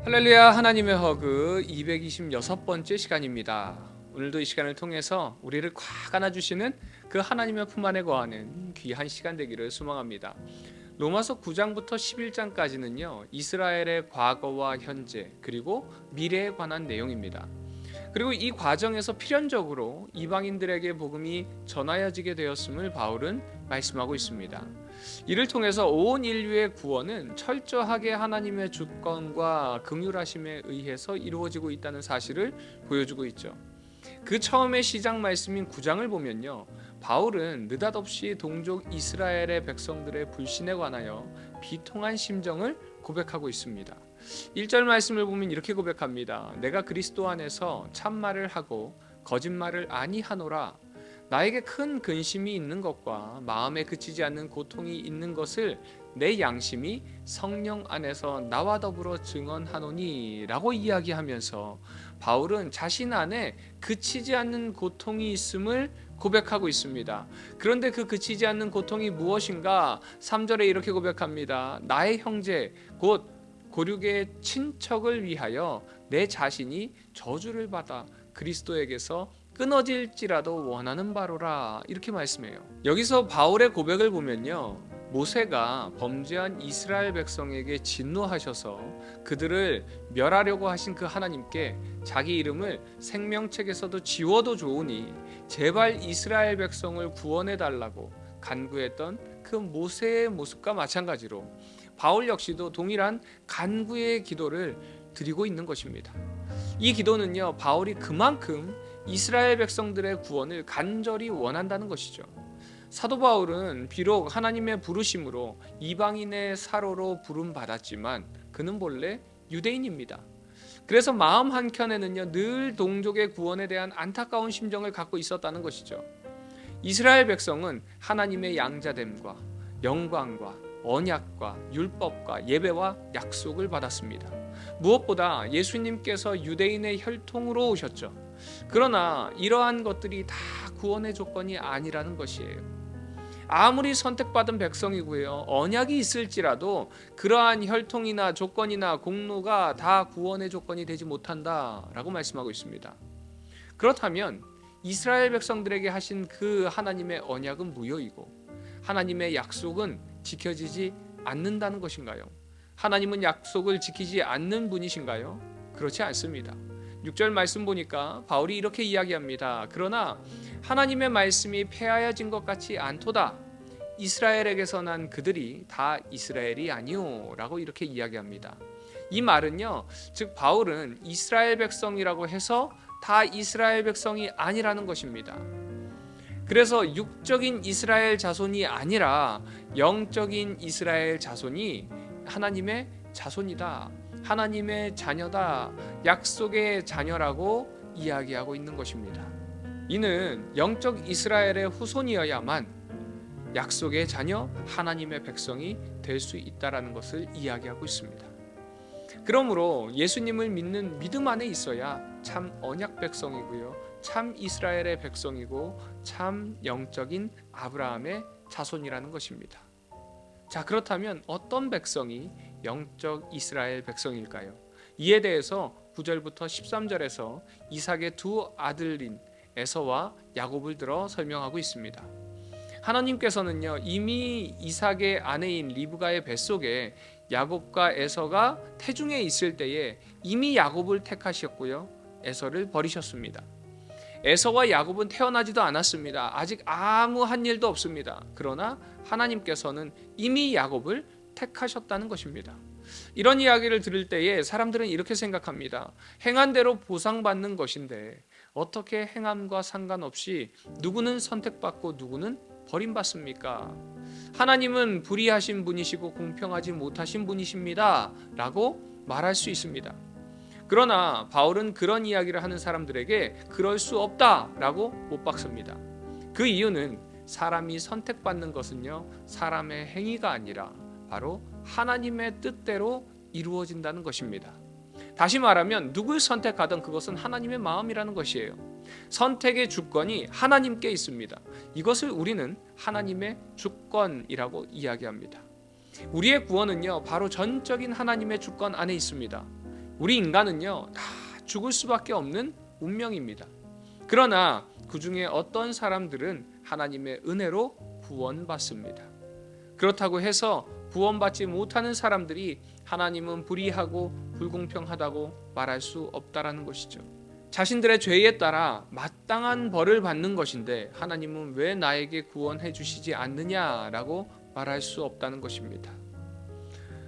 할렐루야. 하나님의 허그 226번째 시간입니다. 오늘도 이 시간을 통해서 우리를 꽉 안아주시는 그 하나님의 품 안에 거하는 귀한 시간 되기를 소망합니다. 로마서 9장부터 11장까지는요 이스라엘의 과거와 현재 그리고 미래에 관한 내용입니다. 그리고 이 과정에서 필연적으로 이방인들에게 복음이 전하여지게 되었음을 바울은 말씀하고 있습니다. 이를 통해서 온 인류의 구원은 철저하게 하나님의 주권과 긍휼하심에 의해서 이루어지고 있다는 사실을 보여주고 있죠. 그 처음의 시작 말씀인 9장을 보면요, 바울은 느닷없이 동족 이스라엘의 백성들의 불신에 관하여 비통한 심정을 고백하고 있습니다. 1절 말씀을 보면 이렇게 고백합니다. 내가 그리스도 안에서 참말을 하고 거짓말을 아니하노라. 나에게 큰 근심이 있는 것과 마음에 그치지 않는 고통이 있는 것을 내 양심이 성령 안에서 나와 더불어 증언하노니 라고 이야기하면서 바울은 자신 안에 그치지 않는 고통이 있음을 고백하고 있습니다. 그런데 그 그치지 않는 고통이 무엇인가? 3절에 이렇게 고백합니다. 나의 형제 곧 고륙의 친척을 위하여 내 자신이 저주를 받아 그리스도에게서 끊어질지라도 원하는 바로라, 이렇게 말씀해요. 여기서 바울의 고백을 보면요, 모세가 범죄한 이스라엘 백성에게 진노하셔서 그들을 멸하려고 하신 그 하나님께 자기 이름을 생명책에서도 지워도 좋으니 제발 이스라엘 백성을 구원해 달라고 간구했던 그 모세의 모습과 마찬가지로 바울 역시도 동일한 간구의 기도를 드리고 있는 것입니다. 이 기도는요, 바울이 그만큼 이스라엘 백성들의 구원을 간절히 원한다는 것이죠. 사도 바울은 비록 하나님의 부르심으로 이방인의 사로로 부름 받았지만 그는 본래 유대인입니다. 그래서 마음 한켠에는요 늘 동족의 구원에 대한 안타까운 심정을 갖고 있었다는 것이죠. 이스라엘 백성은 하나님의 양자됨과 영광과 언약과 율법과 예배와 약속을 받았습니다. 무엇보다 예수님께서 유대인의 혈통으로 오셨죠. 그러나 이러한 것들이 다 구원의 조건이 아니라는 것이에요. 아무리 선택받은 백성이고요, 언약이 있을지라도 그러한 혈통이나 조건이나 공로가 다 구원의 조건이 되지 못한다라고 말씀하고 있습니다. 그렇다면 이스라엘 백성들에게 하신 그 하나님의 언약은 무효이고 하나님의 약속은 지켜지지 않는다는 것인가요? 하나님은 약속을 지키지 않는 분이신가요? 그렇지 않습니다. 6절 말씀 보니까 바울이 이렇게 이야기합니다. 그러나 하나님의 말씀이 폐하여진 것 같지 않도다. 이스라엘에게서 난 그들이 다 이스라엘이 아니오 라고 이렇게 이야기합니다. 이 말은요, 즉 바울은 이스라엘 백성이라고 해서 다 이스라엘 백성이 아니라는 것입니다. 그래서 육적인 이스라엘 자손이 아니라 영적인 이스라엘 자손이 하나님의 자손이다, 하나님의 자녀다, 약속의 자녀라고 이야기하고 있는 것입니다. 이는 영적 이스라엘의 후손이어야만 약속의 자녀, 하나님의 백성이 될 수 있다라는 것을 이야기하고 있습니다. 그러므로 예수님을 믿는 믿음 안에 있어야 참 언약 백성이고요, 참 이스라엘의 백성이고 참 영적인 아브라함의 자손이라는 것입니다. 자, 그렇다면 어떤 백성이 영적 이스라엘 백성일까요? 이에 대해서 9절부터 13절에서 이삭의 두 아들인 에서와 야곱을 들어 설명하고 있습니다. 하나님께서는요 이미 이삭의 아내인 리브가의 뱃속에 야곱과 에서가 태중에 있을 때에 이미 야곱을 택하셨고요, 에서를 버리셨습니다. 에서와 야곱은 태어나지도 않았습니다. 아직 아무 한 일도 없습니다. 그러나 하나님께서는 이미 야곱을 택하셨다는 것입니다. 이런 이야기를 들을 때에 사람들은 이렇게 생각합니다. 행한 대로 보상받는 것인데 어떻게 행함과 상관없이 누구는 선택받고 누구는 버림받습니까? 하나님은 불의하신 분이시고 공평하지 못하신 분이십니다 라고 말할 수 있습니다. 그러나 바울은 그런 이야기를 하는 사람들에게 그럴 수 없다라고 못 박습니다. 그 이유는 사람이 선택받는 것은요 사람의 행위가 아니라 바로 하나님의 뜻대로 이루어진다는 것입니다. 다시 말하면 누굴 선택하든 그것은 하나님의 마음이라는 것이에요. 선택의 주권이 하나님께 있습니다. 이것을 우리는 하나님의 주권이라고 이야기합니다. 우리의 구원은요 바로 전적인 하나님의 주권 안에 있습니다. 우리 인간은요, 다 죽을 수밖에 없는 운명입니다. 그러나 그 중에 어떤 사람들은 하나님의 은혜로 구원받습니다. 그렇다고 해서 구원받지 못하는 사람들이 하나님은 불의하고 불공평하다고 말할 수 없다라는 것이죠. 자신들의 죄에 따라 마땅한 벌을 받는 것인데 하나님은 왜 나에게 구원해 주시지 않느냐라고 말할 수 없다는 것입니다.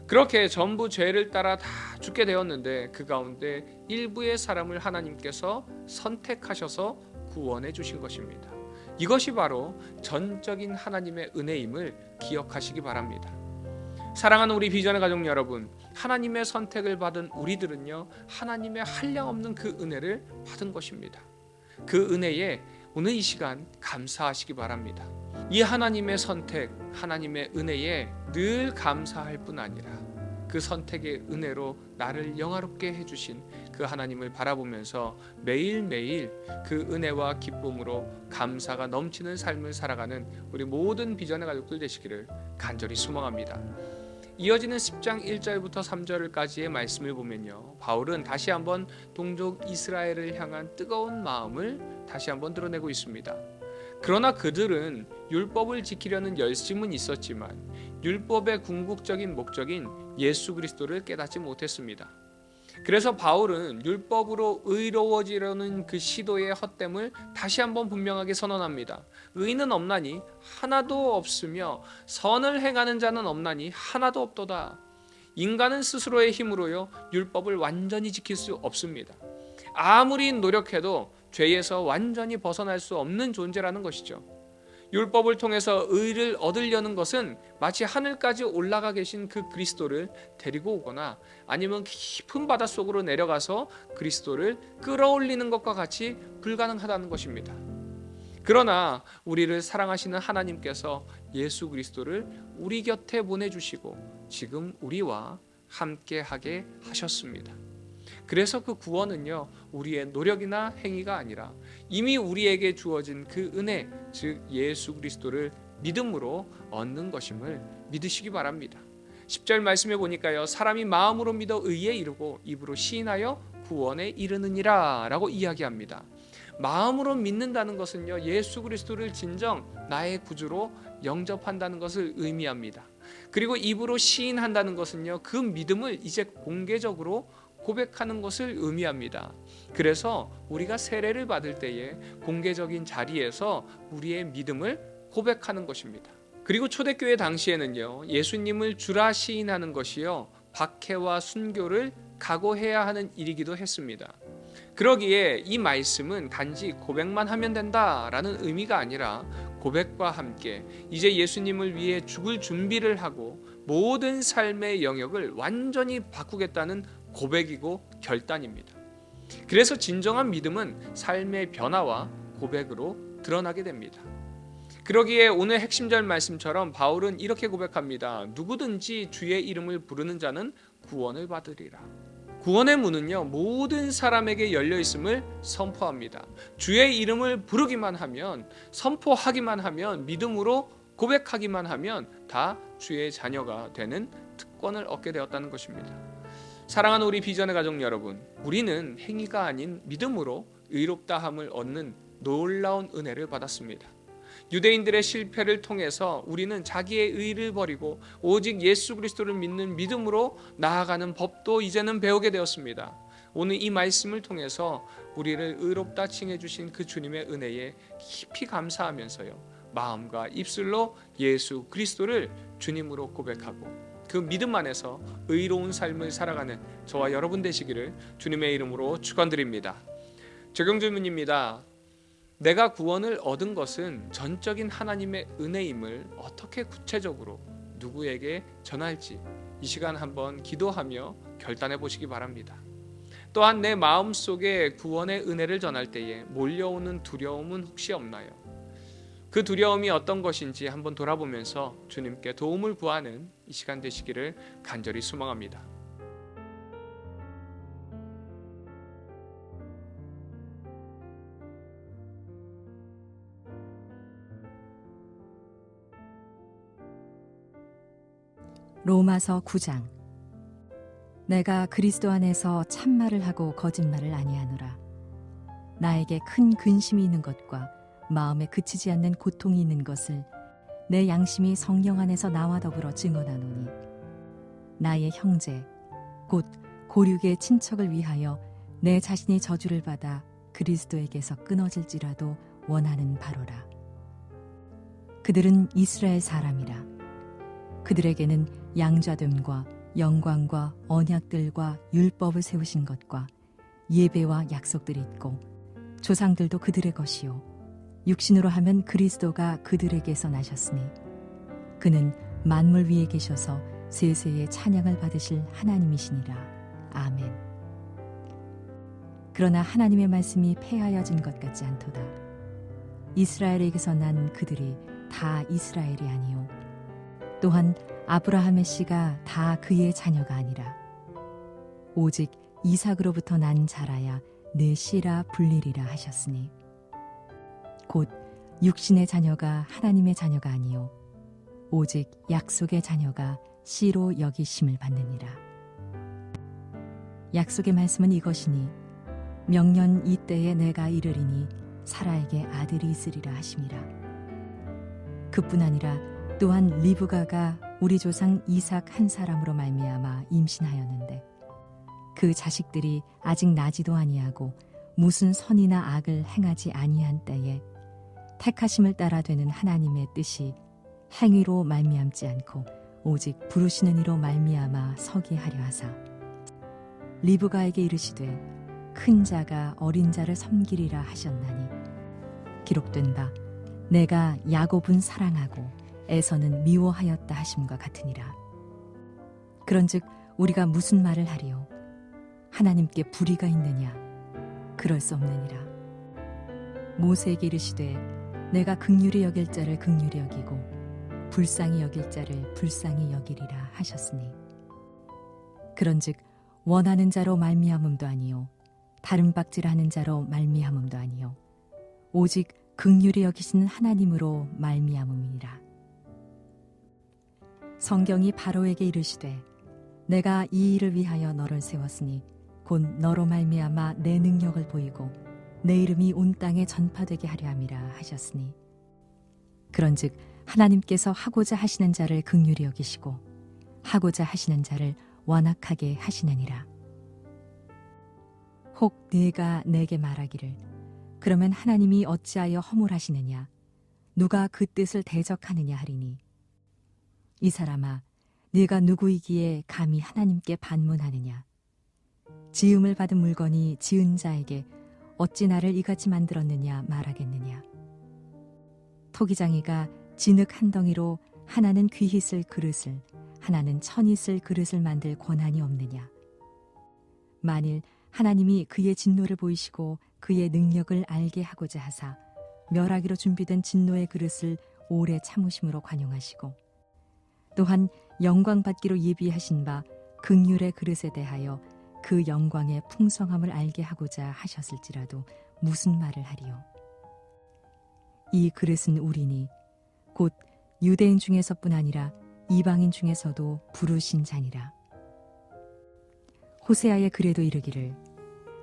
그렇게 전부 죄를 따라 다 죽게 되었는데 그 가운데 일부의 사람을 하나님께서 선택하셔서 구원해 주신 것입니다. 이것이 바로 전적인 하나님의 은혜임을 기억하시기 바랍니다. 사랑하는 우리 비전의 가족 여러분, 하나님의 선택을 받은 우리들은요, 하나님의 한량없는 그 은혜를 받은 것입니다. 그 은혜에 오늘 이 시간 감사하시기 바랍니다. 이 하나님의 선택, 하나님의 은혜에 늘 감사할 뿐 아니라 그 선택의 은혜로 나를 영화롭게 해주신 그 하나님을 바라보면서 매일매일 그 은혜와 기쁨으로 감사가 넘치는 삶을 살아가는 우리 모든 비전의 가족들 되시기를 간절히 소망합니다. 이어지는 10장 1절부터 3절까지의 말씀을 보면요, 바울은 다시 한번 동족 이스라엘을 향한 뜨거운 마음을 다시 한번 드러내고 있습니다. 그러나 그들은 율법을 지키려는 열심은 있었지만 율법의 궁극적인 목적인 예수 그리스도를 깨닫지 못했습니다. 그래서 바울은 율법으로 의로워지려는 그 시도의 헛됨을 다시 한번 분명하게 선언합니다. 의는 없나니 하나도 없으며 선을 행하는 자는 없나니 하나도 없도다. 인간은 스스로의 힘으로요, 율법을 완전히 지킬 수 없습니다. 아무리 노력해도 죄에서 완전히 벗어날 수 없는 존재라는 것이죠. 율법을 통해서 의를 얻으려는 것은 마치 하늘까지 올라가 계신 그 그리스도를 데리고 오거나 아니면 깊은 바닷속으로 내려가서 그리스도를 끌어올리는 것과 같이 불가능하다는 것입니다. 그러나 우리를 사랑하시는 하나님께서 예수 그리스도를 우리 곁에 보내주시고 지금 우리와 함께하게 하셨습니다. 그래서 그 구원은요, 우리의 노력이나 행위가 아니라 이미 우리에게 주어진 그 은혜, 즉 예수 그리스도를 믿음으로 얻는 것임을 믿으시기 바랍니다. 10절 말씀해 보니까요, 사람이 마음으로 믿어 의에 이르고 입으로 시인하여 구원에 이르느니라 라고 이야기합니다. 마음으로 믿는다는 것은요, 예수 그리스도를 진정 나의 구주로 영접한다는 것을 의미합니다. 그리고 입으로 시인한다는 것은요, 그 믿음을 이제 공개적으로 고백하는 것을 의미합니다. 그래서 우리가 세례를 받을 때에 공개적인 자리에서 우리의 믿음을 고백하는 것입니다. 그리고 초대교회 당시에는요, 예수님을 주라 시인하는 것이요, 박해와 순교를 각오해야 하는 일이기도 했습니다. 그러기에 이 말씀은 단지 고백만 하면 된다라는 의미가 아니라 고백과 함께 이제 예수님을 위해 죽을 준비를 하고 모든 삶의 영역을 완전히 바꾸겠다는 고백이고 결단입니다. 그래서 진정한 믿음은 삶의 변화와 고백으로 드러나게 됩니다. 그러기에 오늘 핵심절 말씀처럼 바울은 이렇게 고백합니다. 누구든지 주의 이름을 부르는 자는 구원을 받으리라. 구원의 문은요, 모든 사람에게 열려 있음을 선포합니다. 주의 이름을 부르기만 하면, 선포하기만 하면, 믿음으로 고백하기만 하면 다 주의 자녀가 되는 특권을 얻게 되었다는 것입니다. 사랑하는 우리 비전의 가족 여러분, 우리는 행위가 아닌 믿음으로 의롭다함을 얻는 놀라운 은혜를 받았습니다. 유대인들의 실패를 통해서 우리는 자기의 의를 버리고 오직 예수 그리스도를 믿는 믿음으로 나아가는 법도 이제는 배우게 되었습니다. 오늘 이 말씀을 통해서 우리를 의롭다 칭해 주신 그 주님의 은혜에 깊이 감사하면서요, 마음과 입술로 예수 그리스도를 주님으로 고백하고 그 믿음 안에서 의로운 삶을 살아가는 저와 여러분 되시기를 주님의 이름으로 축원드립니다. 적용 질문입니다. 내가 구원을 얻은 것은 전적인 하나님의 은혜임을 어떻게 구체적으로 누구에게 전할지 이 시간 한번 기도하며 결단해 보시기 바랍니다. 또한 내 마음속에 구원의 은혜를 전할 때에 몰려오는 두려움은 혹시 없나요? 그 두려움이 어떤 것인지 한번 돌아보면서 주님께 도움을 구하는 이 시간 되시기를 간절히 소망합니다. 로마서 9장. 내가 그리스도 안에서 참말을 하고 거짓말을 아니하노라. 나에게 큰 근심이 있는 것과 마음에 그치지 않는 고통이 있는 것을 내 양심이 성령 안에서 나와 더불어 증언하노니, 나의 형제 곧 고륙의 친척을 위하여 내 자신이 저주를 받아 그리스도에게서 끊어질지라도 원하는 바로라. 그들은 이스라엘 사람이라. 그들에게는 양자됨과 영광과 언약들과 율법을 세우신 것과 예배와 약속들이 있고, 조상들도 그들의 것이요 육신으로 하면 그리스도가 그들에게서 나셨으니 그는 만물 위에 계셔서 세세의 찬양을 받으실 하나님이시니라. 아멘. 그러나 하나님의 말씀이 폐하여진 것 같지 않도다. 이스라엘에게서 난 그들이 다 이스라엘이 아니요 또한 아브라함의 씨가 다 그의 자녀가 아니라 오직 이삭으로부터 난 자라야 내 씨라 불리리라 하셨으니, 곧 육신의 자녀가 하나님의 자녀가 아니요 오직 약속의 자녀가 씨로 여기심을 받느니라. 약속의 말씀은 이것이니, 명년 이때에 내가 이르리니 사라에게 아들이 있으리라 하심이라. 그뿐 아니라 또한 리브가가 우리 조상 이삭 한 사람으로 말미암아 임신하였는데, 그 자식들이 아직 나지도 아니하고 무슨 선이나 악을 행하지 아니한 때에 택하심을 따라 되는 하나님의 뜻이 행위로 말미암지 않고 오직 부르시는 이로 말미암아 서게 하려 하사, 리브가에게 이르시되 큰 자가 어린 자를 섬기리라 하셨나니, 기록된 바 내가 야곱은 사랑하고 에서는 미워하였다 하심과 같으니라. 그런즉 우리가 무슨 말을 하리요? 하나님께 불의가 있느냐? 그럴 수 없느니라. 모세에게 이르시되 내가 긍휼히 여길 자를 긍휼히 여기고 불쌍히 여길 자를 불쌍히 여기리라 하셨으니, 그런즉 원하는 자로 말미암음도 아니요 다른 박질하는 자로 말미암음도 아니요 오직 긍휼히 여기시는 하나님으로 말미암음이니라. 성경이 바로에게 이르시되 내가 이 일을 위하여 너를 세웠으니 곧 너로 말미암아 내 능력을 보이고 내 이름이 온 땅에 전파되게 하려 함이라 하셨으니, 그런즉 하나님께서 하고자 하시는 자를 긍휼히 여기시고 하고자 하시는 자를 완악하게 하시느니라. 혹 네가 내게 말하기를 그러면 하나님이 어찌하여 허물하시느냐? 누가 그 뜻을 대적하느냐 하리니, 이 사람아, 네가 누구이기에 감히 하나님께 반문하느냐? 지음을 받은 물건이 지은 자에게 어찌 나를 이같이 만들었느냐 말하겠느냐? 토기장이가 진흙 한 덩이로 하나는 귀히 쓸 그릇을 하나는 천히 쓸 그릇을 만들 권한이 없느냐? 만일 하나님이 그의 진노를 보이시고 그의 능력을 알게 하고자 하사 멸하기로 준비된 진노의 그릇을 오래 참으심으로 관용하시고, 또한 영광 받기로 예비하신 바 긍휼의 그릇에 대하여 그 영광의 풍성함을 알게 하고자 하셨을지라도 무슨 말을 하리요? 이 그릇은 우리니 곧 유대인 중에서뿐 아니라 이방인 중에서도 부르신 자니라. 호세아의 글에도 이르기를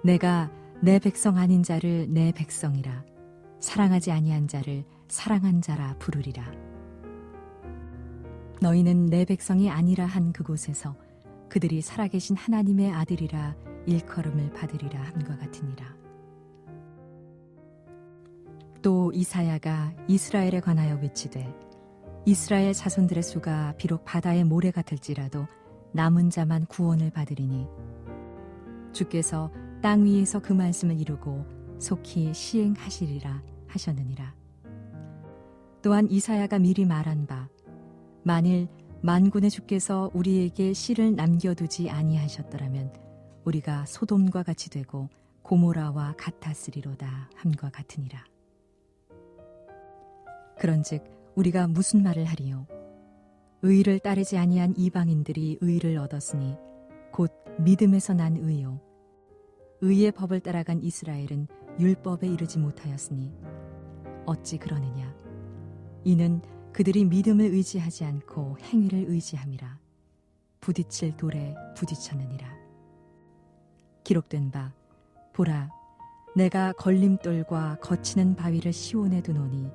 내가 내 백성 아닌 자를 내 백성이라 사랑하지 아니한 자를 사랑한 자라 부르리라. 너희는 내 백성이 아니라 한 그곳에서 그들이 살아계신 하나님의 아들이라 일컬음을 받으리라 함과 같으니라. 또 이사야가 이스라엘에 관하여 외치되 이스라엘 자손들의 수가 비록 바다의 모래 같을지라도 남은 자만 구원을 받으리니 주께서 땅 위에서 그 말씀을 이루고 속히 시행하시리라 하셨느니라. 또한 이사야가 미리 말한 바 만일 만군의 주께서 우리에게 씨를 남겨두지 아니하셨더라면 우리가 소돔과 같이 되고 고모라와 같았으리로다 함과 같으니라. 그런즉 우리가 무슨 말을 하리요? 의를 따르지 아니한 이방인들이 의를 얻었으니 곧 믿음에서 난 의요 의의 법을 따라간 이스라엘은 율법에 이르지 못하였으니 어찌 그러느냐? 이는 그들이 믿음을 의지하지 않고 행위를 의지함이라. 부딪힐 돌에 부딪혔느니라. 기록된 바 보라, 내가 걸림돌과 거치는 바위를 시온에 두노니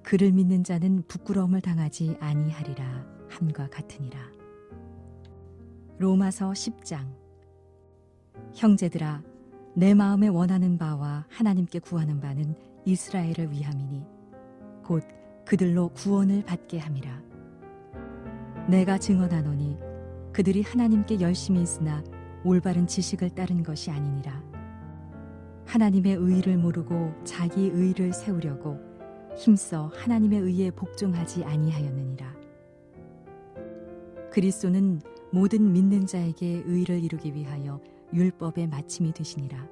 그를 믿는 자는 부끄러움을 당하지 아니하리라 함과 같으니라. 로마서 10장. 형제들아, 내 마음에 원하는 바와 하나님께 구하는 바는 이스라엘을 위함이니 곧 그들로 구원을 받게 함이라. 내가 증언하노니 그들이 하나님께 열심히 있으나 올바른 지식을 따른 것이 아니니라. 하나님의 의를 모르고 자기 의를 세우려고 힘써 하나님의 의에 복종하지 아니하였느니라. 그리스도는 모든 믿는 자에게 의를 이루기 위하여 율법의 마침이 되시니라.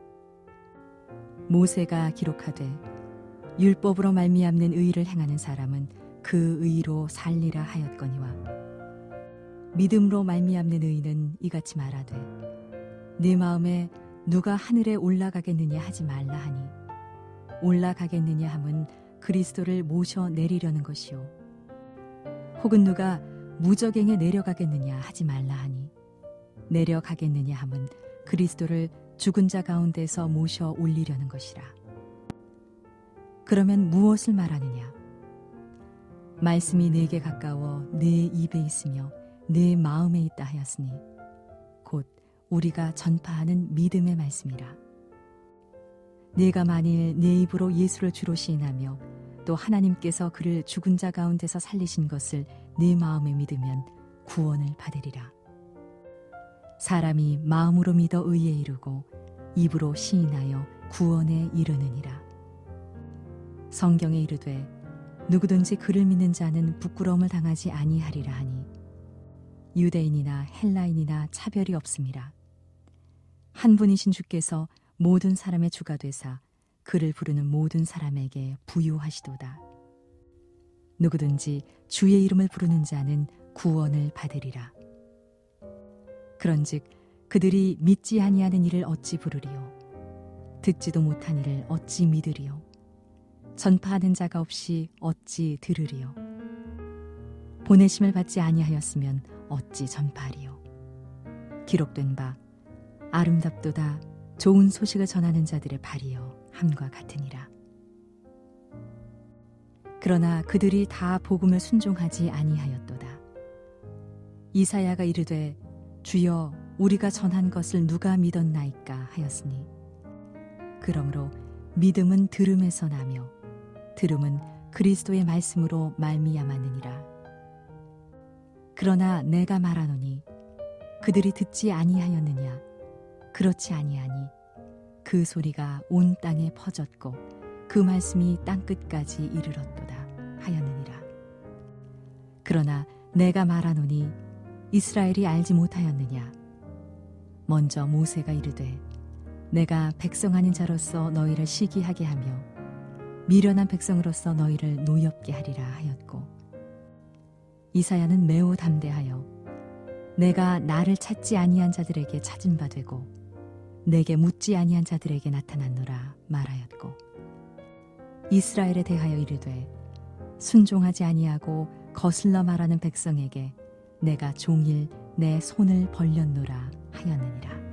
모세가 기록하되 율법으로 말미암는 의를 행하는 사람은 그 의로 살리라 하였거니와 믿음으로 말미암는 의는 이같이 말하되 네 마음에 누가 하늘에 올라가겠느냐 하지 말라 하니 올라가겠느냐 함은 그리스도를 모셔 내리려는 것이요 혹은 누가 무저갱에 내려가겠느냐 하지 말라 하니 내려가겠느냐 함은 그리스도를 죽은 자 가운데서 모셔 올리려는 것이라. 그러면 무엇을 말하느냐? 말씀이 내게 가까워 내 입에 있으며 내 마음에 있다 하였으니 곧 우리가 전파하는 믿음의 말씀이라. 네가 만일 내 입으로 예수를 주로 시인하며 또 하나님께서 그를 죽은 자 가운데서 살리신 것을 네 마음에 믿으면 구원을 받으리라. 사람이 마음으로 믿어 의에 이르고 입으로 시인하여 구원에 이르느니라. 성경에 이르되 누구든지 그를 믿는 자는 부끄러움을 당하지 아니하리라 하니 유대인이나 헬라인이나 차별이 없음이라. 한 분이신 주께서 모든 사람의 주가 되사 그를 부르는 모든 사람에게 부유하시도다. 누구든지 주의 이름을 부르는 자는 구원을 받으리라. 그런즉 그들이 믿지 아니하는 이를 어찌 부르리요? 듣지도 못한 이를 어찌 믿으리요? 전파하는 자가 없이 어찌 들으리요? 보내심을 받지 아니하였으면 어찌 전파하리요? 기록된 바 아름답도다 좋은 소식을 전하는 자들의 발이여 함과 같으니라. 그러나 그들이 다 복음을 순종하지 아니하였도다. 이사야가 이르되 주여 우리가 전한 것을 누가 믿었나이까 하였으니 그러므로 믿음은 들음에서 나며 들음은 그리스도의 말씀으로 말미암았느니라. 그러나 내가 말하노니 그들이 듣지 아니하였느냐? 그렇지 아니하니 그 소리가 온 땅에 퍼졌고 그 말씀이 땅끝까지 이르렀도다 하였느니라. 그러나 내가 말하노니 이스라엘이 알지 못하였느냐? 먼저 모세가 이르되 내가 백성 아닌 자로서 너희를 시기하게 하며 미련한 백성으로서 너희를 노엽게 하리라 하였고 이사야는 매우 담대하여 내가 나를 찾지 아니한 자들에게 찾은 바 되고 내게 묻지 아니한 자들에게 나타났노라 말하였고 이스라엘에 대하여 이르되 순종하지 아니하고 거슬러 말하는 백성에게 내가 종일 내 손을 벌렸노라 하였느니라.